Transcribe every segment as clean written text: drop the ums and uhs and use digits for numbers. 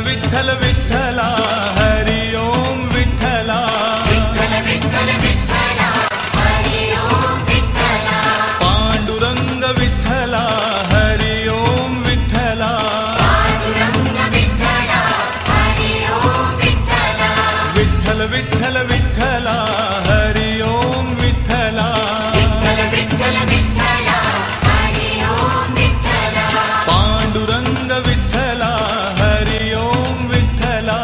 विठ्ठल विठ्ठला हरि ओम विठ्ठला विठ्ठल विठ्ठल विठ्ठला हरि ओम विठ्ठला पांडुरंग विठ्ठला हरि ओम विठ्ठला पांडुरंग विठ्ठला हरि ओम विठ्ठला विठ्ठल विठ्ठल विठ्ठला हरि ओम विठ्ठला विठ्ठल विठ्ठल विठ्ठला हरि ओम विठ्ठला पांडुरंग विठ्ठला हरि ओम विठ्ठला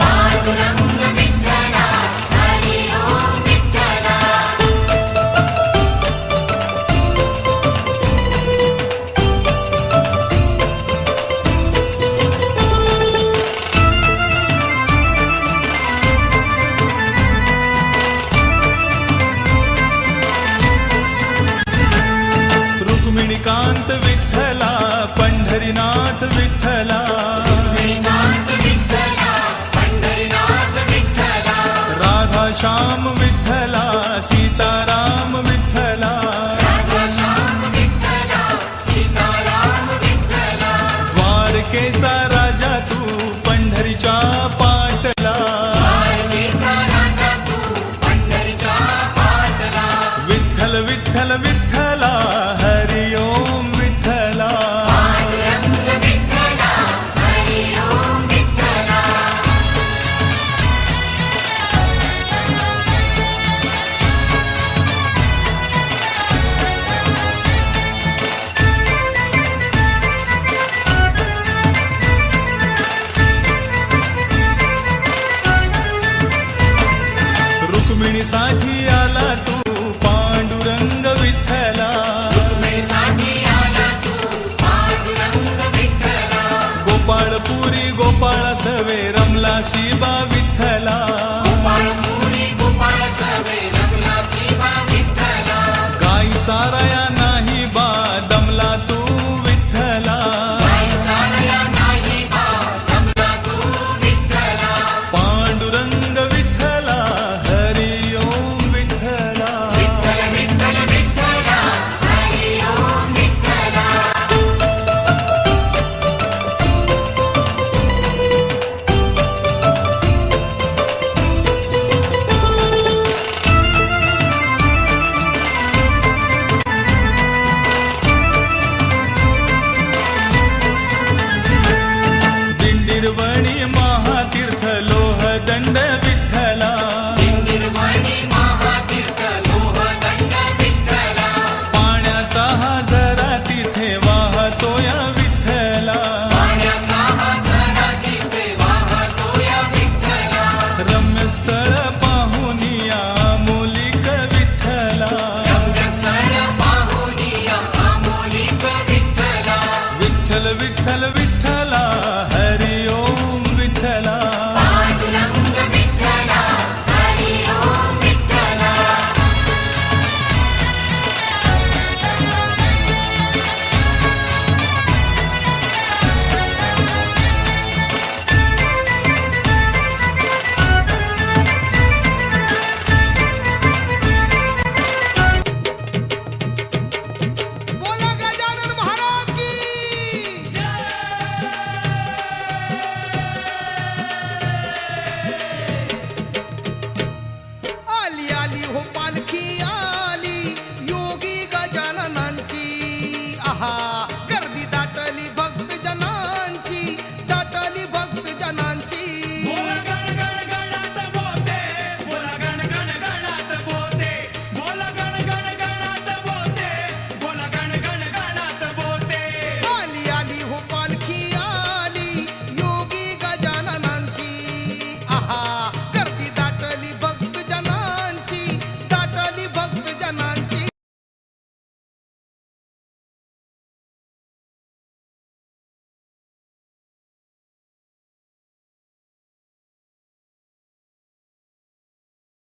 पांडुरंग विठ्ठला हरि ओम विठ्ठला रुक्मिणीकांत विठ्ठला पंढरीनाथ विठ्ठला विठ्ठला पंढरीनाथ विठ्ठला राधा श्याम विठ्ठला सीताराम विठ्ठला राधाश्याम विठ्ठला सीताराम विठ्ठला द्वारकेचा राजा तू पंढरीच्या पाटला द्वारकेचा राजा तू पंढरीच्या पाटला विठ्ठल विठ्ठल विठ्ठला हरि ओम विठ्ठला पांडुरंग विठ्ठला हरि ओम विठ्ठला रुक्मिणीसाठी आला तू पांडुरंग विठ्ठला रुक्मिणीसाठी आला तू पांडुरंग विठ्ठला गोपाळपुरी गोपाळ सवे रमला शिबा विठ्ठला गोपाळपुरी गोपाळ सवे रमला शिवा विठ्ठला गाई चाराया नाही बा दमला तू विठ्ठला गाई चालया नाही बा रमला तू विठ्ठला पांडुरंग विठ्ठला हरि ओम विठ्ठला विठ्ठल विठ्ठल विठ्ठला हरि ओम विठ्ठला दिंडीरवणी महातीर्थ लोह दंड विठ्ठला निर्वाणी महातीर्थ लोहदंड विठ्ठला पाण्याचा हा झरा तिथे वाहतो या विठ्ठला पाण्याचा हा झरा तिथे वाहतो या विठ्ठला रम्यस्थळ पाहुनिया मोलिक विठ्ठला रम्यस्थळ पाहुनिया अमोलिक विठ्ठला विठ्ठल विठ्ठल विठ्ठला